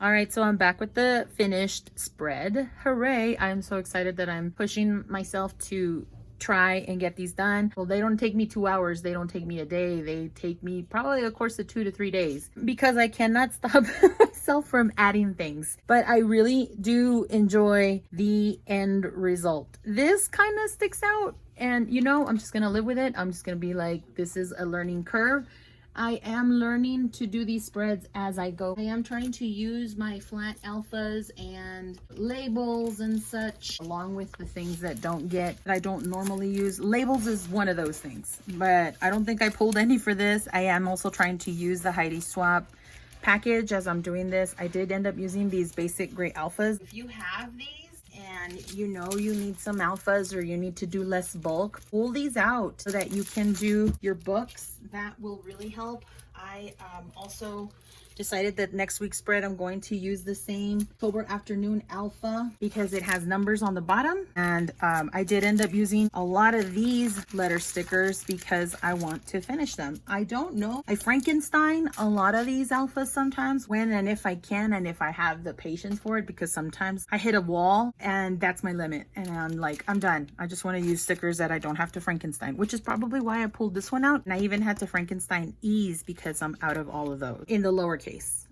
All right, so I'm back with the finished spread. Hooray! I'm so excited that I'm pushing myself to try and get these done. Well, they don't take me 2 hours. They don't take me a day. They take me probably a course of 2 to 3 days because I cannot stop myself from adding things. But I really do enjoy the end result. This kind of sticks out, and I'm just gonna live with it. I'm just gonna be like, this is a learning curve. I am learning to do these spreads as I go. I am trying to use my flat alphas and labels and such, along with the things that I don't normally use. Labels is one of those things, but I don't think I pulled any for this. I am also trying to use the Heidi Swap package as I'm doing this. I did end up using these basic gray alphas. If you have these, and you need some alphas or you need to do less bulk, pull these out so that you can do your books. That will really help. I also decided that next week's spread I'm going to use the same October Afternoon Alpha because it has numbers on the bottom, and I did end up using a lot of these letter stickers because I want to finish them. I don't know, I Frankenstein a lot of these alphas sometimes when and if I can and if I have the patience for it, because sometimes I hit a wall and that's my limit and I'm like, I'm done. I just want to use stickers that I don't have to Frankenstein, which is probably why I pulled this one out. And I even had to Frankenstein E's because I'm out of all of those in the lowercase.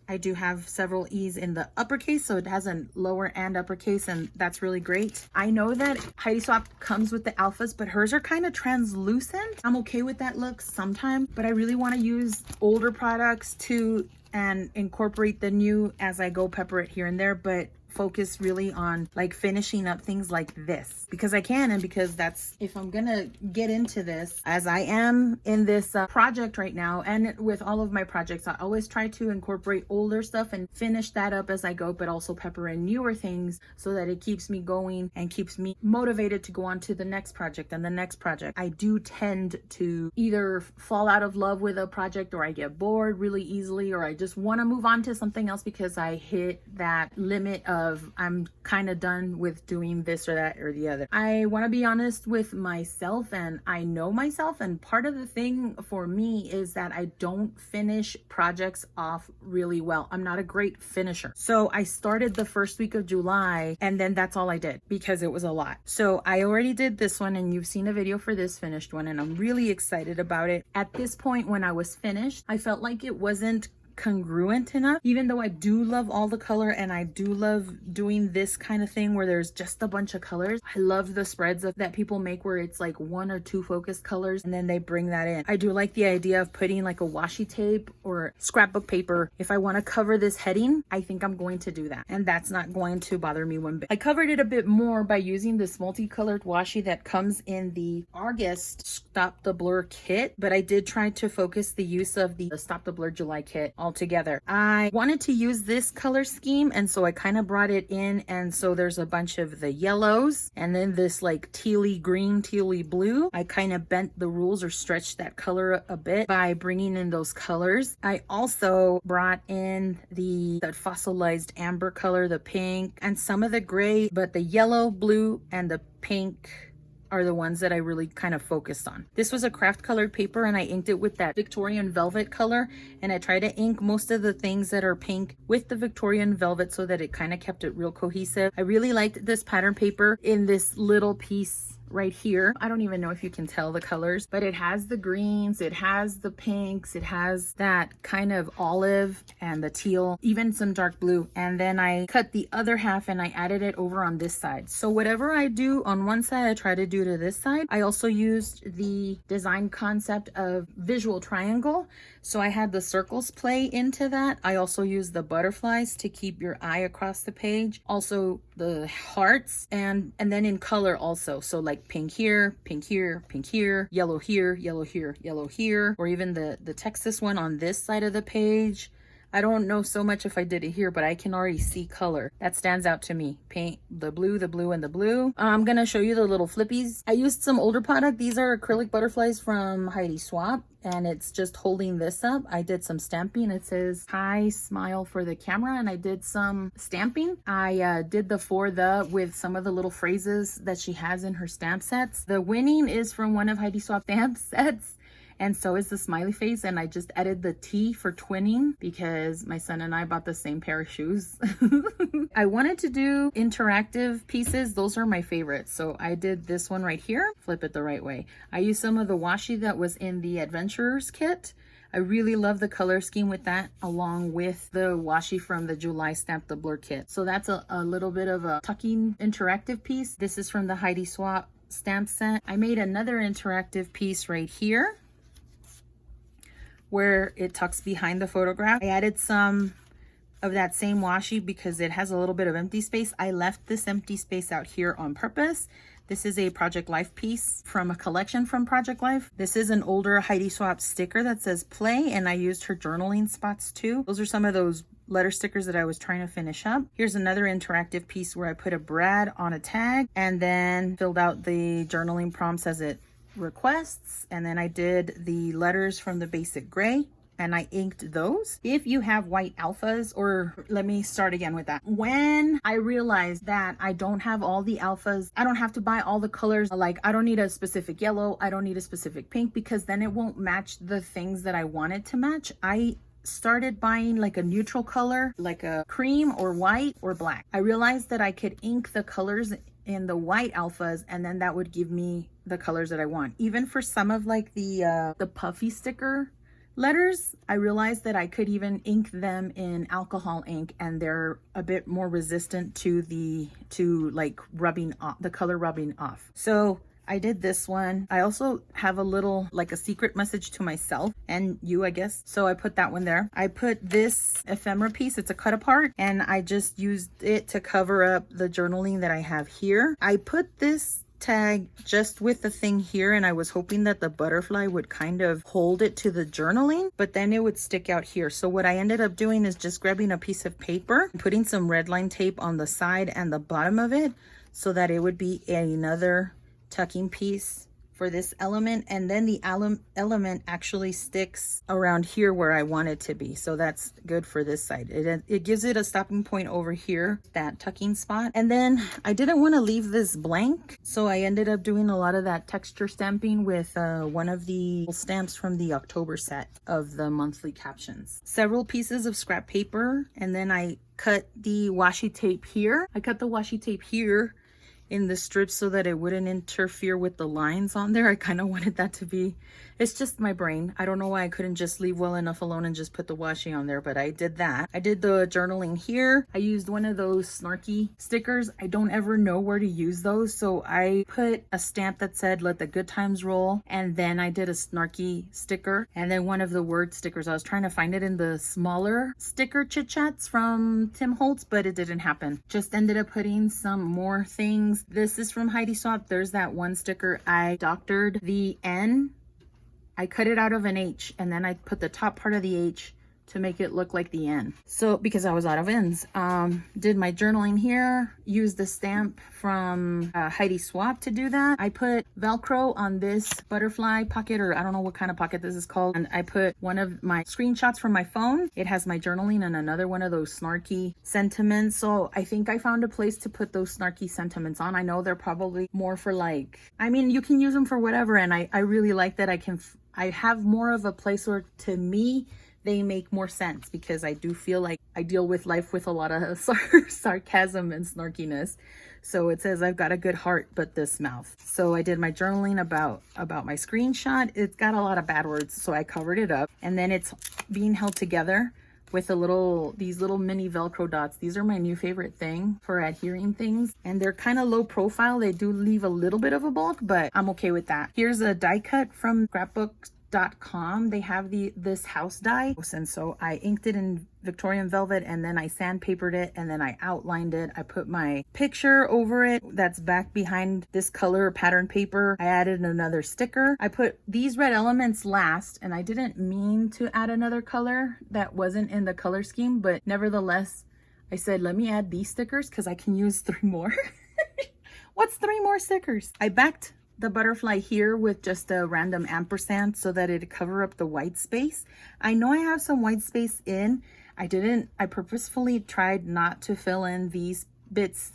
I do have several E's in the uppercase, so it has a lower and uppercase, and that's really great. I know that Heidi Swap comes with the alphas, but hers are kind of translucent. I'm okay with that look sometimes, but I really want to use older products too and incorporate the new as I go, pepper it here and there, but focus really on like finishing up things like this because I can, and because that's, if I'm gonna get into this, as I am in this project right now, and with all of my projects, I always try to incorporate older stuff and finish that up as I go, but also pepper in newer things so that it keeps me going and keeps me motivated to go on to the next project and the next project. I do tend to either fall out of love with a project, or I get bored really easily, or I just want to move on to something else because I hit that limit of I'm kind of done with doing this or that or the other. I want to be honest with myself, and I know myself, and part of the thing for me is that I don't finish projects off really well. I'm not a great finisher. So I started the first week of July, and then that's all I did because it was a lot. So I already did this one, and you've seen a video for this finished one, and I'm really excited about it. At this point, when I was finished, I felt like it wasn't congruent enough, even though I do love all the color and I do love doing this kind of thing where there's just a bunch of colors. I love the spreads that people make where it's like 1 or 2 focused colors and then they bring that in. I do like the idea of putting like a washi tape or scrapbook paper. If I want to cover this heading, I think I'm going to do that, and that's not going to bother me one bit. I covered it a bit more by using this multicolored washi that comes in the August Stop the Blur kit, but I did try to focus the use of the Stop the Blur July kit together. I wanted to use this color scheme, and so I kind of brought it in, and so there's a bunch of the yellows and then this like tealy green, tealy blue. I kind of bent the rules or stretched that color a bit by bringing in those colors. I also brought in that fossilized amber color, the pink, and some of the gray, but the yellow, blue, and the pink are the ones that I really kind of focused on. This was a craft colored paper, and I inked it with that Victorian velvet color, and I try to ink most of the things that are pink with the Victorian velvet so that it kind of kept it real cohesive. I really liked this pattern paper in this little piece right here. I don't even know if you can tell the colors, but it has the greens, it has the pinks, it has that kind of olive and the teal, even some dark blue. And then I cut the other half and I added it over on this side. So whatever I do on one side, I try to do to this side. I also used the design concept of visual triangle. So I had the circles play into that. I also used the butterflies to keep your eye across the page. Also the hearts, and then in color also. So like pink here, pink here, pink here, yellow here, yellow here, yellow here, or even the Texas one on this side of the page. I don't know so much if I did it here, but I can already see color. That stands out to me. Paint the blue, the blue, and the blue. I'm gonna show you the little flippies. I used some older product. These are acrylic butterflies from Heidi Swap, and it's just holding this up. I did some stamping. It says, "Hi, smile for the camera," and I did some stamping. I did the for the with some of the little phrases that she has in her stamp sets. The winning is from one of Heidi Swap stamp sets. and so is the smiley face. And I just added the T for twinning because my son and I bought the same pair of shoes. I wanted to do interactive pieces. Those are my favorites. So I did this one right here. Flip it the right way. I used some of the washi that was in the Adventurers kit. I really love the color scheme with that, along with the washi from the July Stamp the Blur kit. So that's a little bit of a tucking interactive piece. This is from the Heidi Swap stamp set. I made another interactive piece right here where it tucks behind the photograph. I added some of that same washi because it has a little bit of empty space. I left this empty space out here on purpose. This is a Project Life piece from a collection from Project Life. This is an older Heidi Swap sticker that says play, and I used her journaling spots too. Those are some of those letter stickers that I was trying to finish up. Here's another interactive piece where I put a Brad on a tag and then filled out the journaling prompts as it requests. And then I did the letters from the basic gray, and I inked those. If you have white alphas, or let me start again with that. When I realized that I don't have all the alphas, I don't have to buy all the colors. Like, I don't need a specific yellow, I don't need a specific pink, because then it won't match the things that I want it to match. I started buying like a neutral color, like a cream or white or black. I realized that I could ink the colors in the white alphas, and then that would give me the colors that I want. Even for some of like the puffy sticker letters, I realized that I could even ink them in alcohol ink, and they're a bit more resistant to like rubbing off, the color rubbing off. So I did this one. I also have a little, like a secret message to myself and you, I guess. So I put that one there. I put this ephemera piece, it's a cut apart, and I just used it to cover up the journaling that I have here. I put this tag just with the thing here, and I was hoping that the butterfly would kind of hold it to the journaling, but then it would stick out here. So what I ended up doing is just grabbing a piece of paper, putting some red line tape on the side and the bottom of it so that it would be another tucking piece for this element, and then the element actually sticks around here where I want it to be. So that's good for this side. It gives it a stopping point over here, that tucking spot. And then I didn't want to leave this blank, so I ended up doing a lot of that texture stamping with one of the stamps from the October set of the monthly captions. Several pieces of scrap paper, and then I cut the washi tape here. I cut the washi tape here in the strips so that it wouldn't interfere with the lines on there. I kind of wanted that to be, it's just my brain. I don't know why I couldn't just leave well enough alone and just put the washi on there, but I did that. I did the journaling here. I used one of those snarky stickers. I don't ever know where to use those, so I put a stamp that said let the good times roll, and then I did a snarky sticker, and then one of the word stickers. I was trying to find it in the smaller sticker chit chats from Tim Holtz, but it didn't happen. Just ended up putting some more things. This is from Heidi Swap. There's that one sticker. I doctored the N. I cut it out of an H, and then I put the top part of the H to make it look like the N. So because I was out of N's, did my journaling here, used the stamp from Heidi Swap to do that. I put Velcro on this butterfly pocket, or I don't know what kind of pocket this is called. And I put one of my screenshots from my phone. It has my journaling and another one of those snarky sentiments. So I think I found a place to put those snarky sentiments on. I know they're probably more for like, I mean, you can use them for whatever. And I really like that I have more of a place where, to me, they make more sense, because I do feel like I deal with life with a lot of sarcasm and snarkiness. So it says I've got a good heart, but this mouth. So I did my journaling about my screenshot. It's got a lot of bad words, so I covered it up. And then it's being held together with these little mini Velcro dots. These are my new favorite thing for adhering things. And they're kind of low profile. They do leave a little bit of a bulk, but I'm okay with that. Here's a die cut from scrapbook.com. They have this house die, and so I inked it in Victorian velvet, and then I sandpapered it, and then I outlined it. I put my picture over it that's back behind this color pattern paper. I added another sticker. I put these red elements last, and I didn't mean to add another color that wasn't in the color scheme, but nevertheless I said let me add these stickers because I can use 3 more. What's 3 more stickers? I backed the butterfly here with just a random ampersand so that it'd cover up the white space. I know I have some white space in. I purposefully tried not to fill in these bits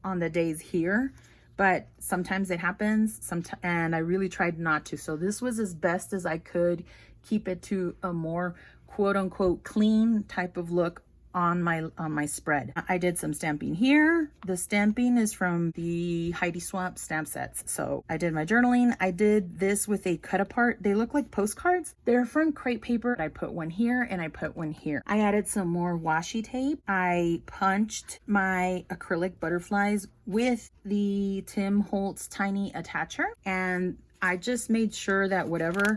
on the days here, but sometimes it happens, and I really tried not to. So this was as best as I could keep it to a more quote unquote clean type of look on my spread. I did some stamping here. The stamping is from the Heidi Swapp stamp sets. So I did my journaling. I did this with a cut apart. They look like postcards. They're from crepe paper. I put one here and I put one here. I added some more washi tape. I punched my acrylic butterflies with the Tim Holtz tiny attacher, and I just made sure that whatever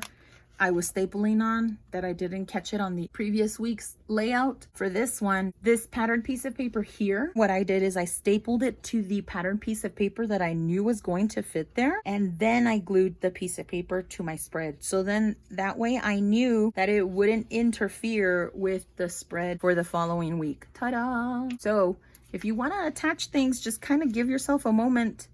I was stapling on, that I didn't catch it on the previous week's layout. For this one, this patterned piece of paper here, what I did is I stapled it to the patterned piece of paper that I knew was going to fit there, and then I glued the piece of paper to my spread. So then that way I knew that it wouldn't interfere with the spread for the following week. Ta-da! So if you want to attach things, just kind of give yourself a moment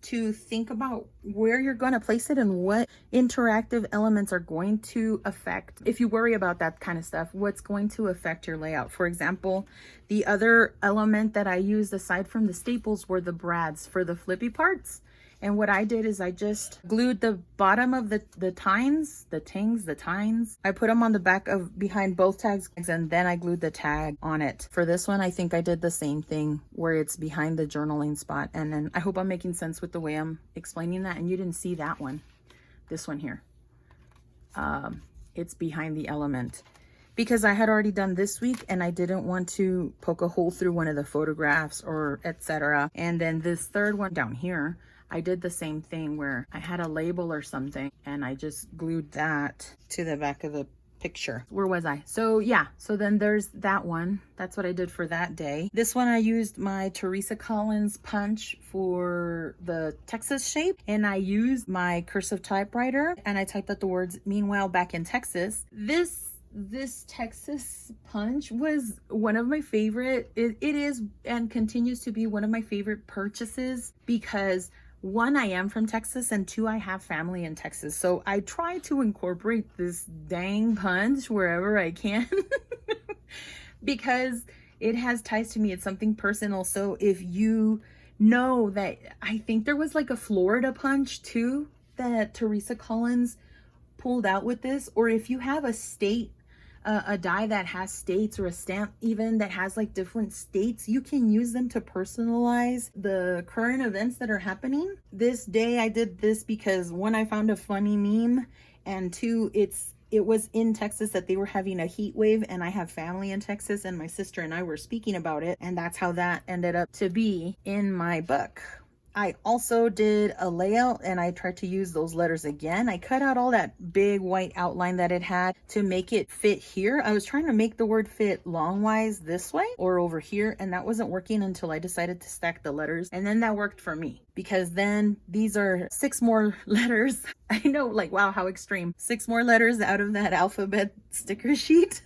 to think about where you're going to place it and what interactive elements are going to affect, if you worry about that kind of stuff, what's going to affect your layout. For example, the other element that I used aside from the staples were the brads for the flippy parts. And what I did is I just glued the bottom of the tines. I put them on the back of behind both tags, and then I glued the tag on it. For this one, I think I did the same thing where it's behind the journaling spot. And then I hope I'm making sense with the way I'm explaining that. And you didn't see that one, this one here. It's behind the element, because I had already done this week and I didn't want to poke a hole through one of the photographs or etc. And then this third one down here, I did the same thing where I had a label or something and I just glued that to the back of the picture. Where was I? So yeah, so then there's that one. That's what I did for that day. This one I used my Teresa Collins punch for the Texas shape, and I used my cursive typewriter and I typed out the words "Meanwhile back in Texas." This Texas punch was one of my favorite. It is and continues to be one of my favorite purchases, because one, I am from Texas, and two, I have family in Texas. So I try to incorporate this dang punch wherever I can because it has ties to me. It's something personal. So if you know that, I think there was like a Florida punch too that Teresa Collins pulled out with this, or if you have a state, a die that has states, or a stamp even that has like different states, you can use them to personalize the current events that are happening. This day I did this because one, I found a funny meme, and two, it was in Texas that they were having a heat wave, and I have family in Texas, and my sister and I were speaking about it, and that's how that ended up to be in my book. I also did a layout and I tried to use those letters again. I cut out all that big white outline that it had to make it fit here. I was trying to make the word fit longwise this way or over here, and that wasn't working until I decided to stack the letters. And then that worked for me, because then these are 6 more letters. I know, like, wow, how extreme. 6 more letters out of that alphabet sticker sheet.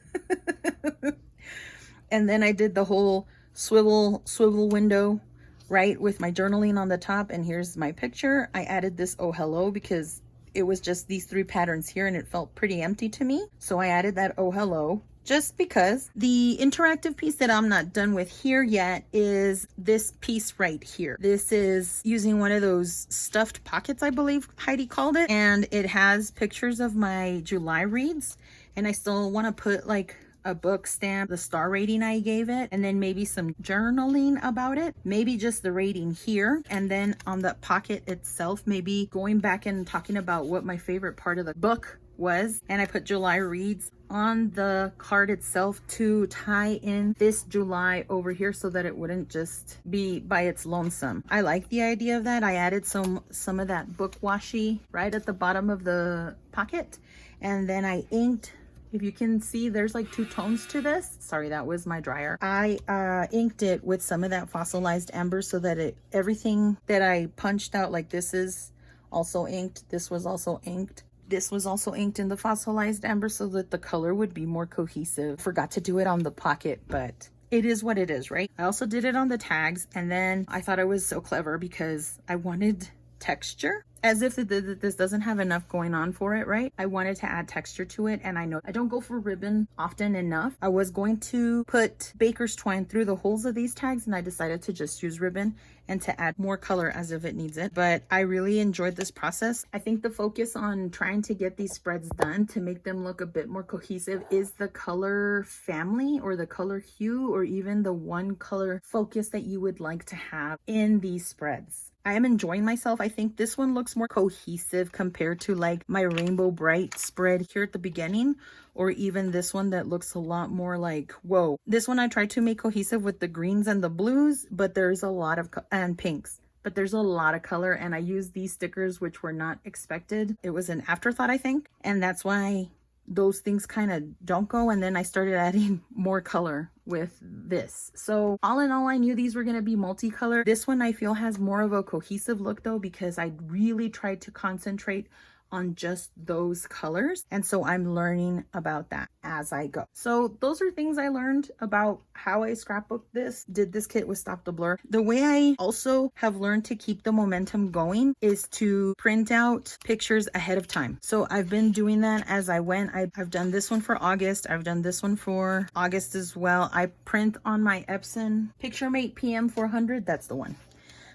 And then I did the whole swivel window, right, with my journaling on the top, and here's my picture. I added this "oh hello" because it was just these 3 patterns here and it felt pretty empty to me, so I added that "oh hello" just because. The interactive piece that I'm not done with here yet is this piece right here. This is using one of those stuffed pockets, I believe Heidi called it, and it has pictures of my July reads, and I still want to put like a book stamp, the star rating I gave it, and then maybe some journaling about it, maybe just the rating here, and then on the pocket itself, maybe going back and talking about what my favorite part of the book was. And I put July reads on the card itself to tie in this July over here so that it wouldn't just be by its lonesome. I like the idea of that. I added some of that book washi right at the bottom of the pocket, and then I inked. If you can see, there's like 2 tones to this. Sorry, that was my dryer. I inked it with some of that fossilized amber so that everything that I punched out, like this is also inked. This was also inked. This was also inked in the fossilized amber so that the color would be more cohesive. Forgot to do it on the pocket, but it is what it is, right? I also did it on the tags, and then I thought I was so clever because I wanted texture. as if this doesn't have enough going on for it, right? I wanted to add texture to it, and I know I don't go for ribbon often enough. I was going to put baker's twine through the holes of these tags, and I decided to just use ribbon and to add more color as if it needs it. But I really enjoyed this process. I think the focus on trying to get these spreads done to make them look a bit more cohesive is the color family or the color hue or even the one color focus that you would like to have in these spreads. I am enjoying myself. I think this one looks more cohesive compared to like my Rainbow Bright spread here at the beginning, or even this one that looks a lot more like, whoa. This one I tried to make cohesive with the greens and the blues, but there's a lot of, and pinks, but there's a lot of color, and I used these stickers, which were not expected. It was an afterthought, I think, and that's why those things kind of don't go. And then I started adding more color with this. So all in all, I knew these were going to be multicolored. This one I feel has more of a cohesive look though, because I really tried to concentrate on just those colors, and so I'm learning about that as I go. So those are things I learned about how I scrapbooked this, did this kit with Stop the Blur. The way I also have learned to keep the momentum going is to print out pictures ahead of time. So I've been doing that as I went. I've done this one for August, I've done this one for August as well. I print on my Epson PictureMate PM 400, that's the one.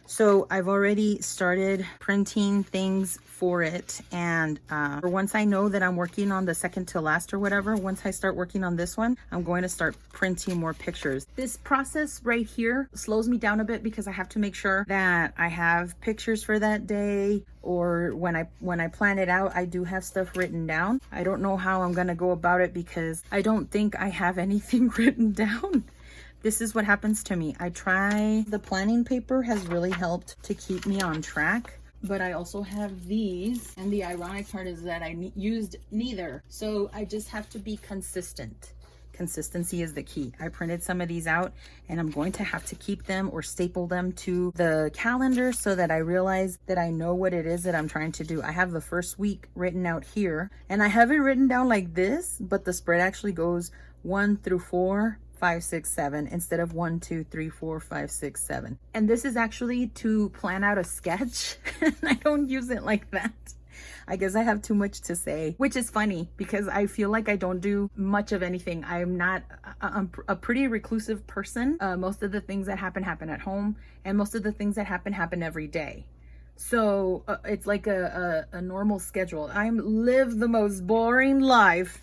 So I've already started printing things for it, and once I know that I'm working on the second to last or whatever, once I start working on this one, I'm going to start printing more pictures. This process right here slows me down a bit because I have to make sure that I have pictures for that day, or when I plan it out, I do have stuff written down. I don't know how I'm gonna go about it because I don't think I have anything written down. This is what happens to me. The planning paper has really helped to keep me on track, but I also have these, and the ironic part is that I used neither. So I just have to be consistent. Consistency is the key. I printed some of these out, and I'm going to have to keep them or staple them to the calendar so that I realize that I know what it is that I'm trying to do. I have the first week written out here, and I have it written down like this, but the spread actually goes 1 through 4, 5, 6, 7 instead of 1, 2, 3, 4, 5, 6, 7. And this is actually to plan out a sketch. I don't use it like that. I guess I have too much to say, which is funny because I feel like I don't do much of anything. I'm not a pretty reclusive person. Most of the things that happen at home, and most of the things that happen every day. So it's like a normal schedule. I live the most boring life.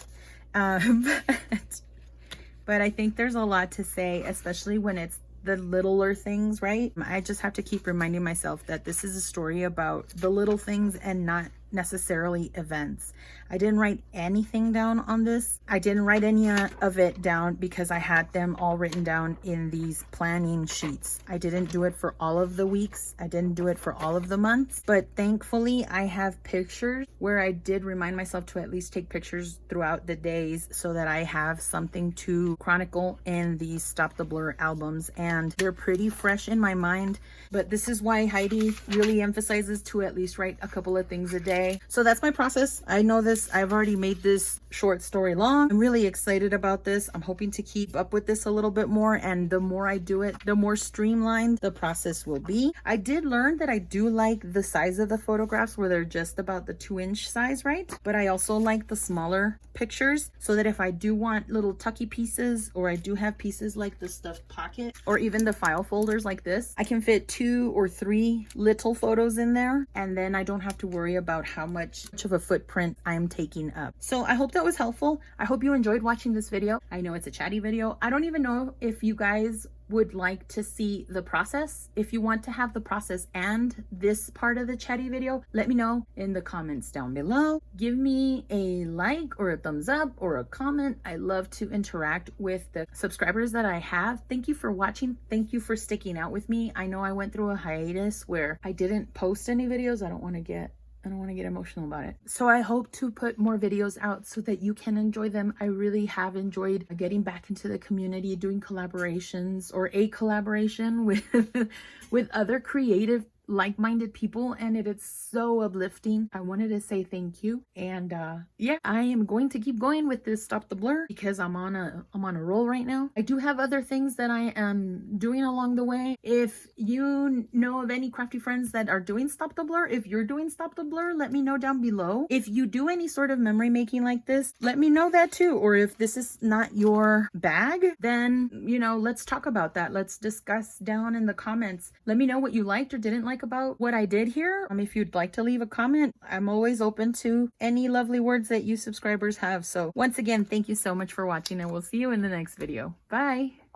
But I think there's a lot to say, especially when it's the littler things, right? I just have to keep reminding myself that this is a story about the little things and not necessarily events. I didn't write anything down on this. I didn't write any of it down because I had them all written down in these planning sheets. I didn't do it for all of the weeks. I didn't do it for all of the months, but thankfully I have pictures where I did remind myself to at least take pictures throughout the days so that I have something to chronicle in these Stop the Blur albums, and they're pretty fresh in my mind. But this is why Heidi really emphasizes to at least write a couple of things a day. So that's my process. I know this, I've already made this short story long. I'm really excited about this. I'm hoping to keep up with this a little bit more, and the more I do it, the more streamlined the process will be. I did learn that I do like the size of the photographs where they're just about the 2-inch size, right? But I also like the smaller pictures so that if I do want little tucky pieces, or I do have pieces like the stuffed pocket, or even the file folders like this, I can fit 2 or 3 little photos in there, and then I don't have to worry about how much of a footprint I'm taking up. So I hope that was helpful. I hope you enjoyed watching this video. I know it's a chatty video. I don't even know if you guys would like to see the process. If you want to have the process and this part of the chatty video, let me know in the comments down below. Give me a like or a thumbs up or a comment. I love to interact with the subscribers that I have. Thank you for watching. Thank you for sticking out with me. I know I went through a hiatus where I didn't post any videos. I don't want to get emotional about it. So I hope to put more videos out so that you can enjoy them. I really have enjoyed getting back into the community, doing collaborations or a collaboration with with other creative like-minded people, and it is so uplifting. I wanted to say thank you. And yeah, I am going to keep going with this Stop the Blur because I'm on a roll right now. I do have other things that I am doing along the way. If you know of any crafty friends that are doing Stop the Blur, if you're doing Stop the Blur, let me know down below. If you do any sort of memory making like this, let me know that too. Or if this is not your bag, then, you know, let's talk about that. Let's discuss down in the comments. Let me know what you liked or didn't like about what I did here. If you'd like to leave a comment, I'm always open to any lovely words that you subscribers have. So once again, thank you so much for watching, and we'll see you in the next video. Bye.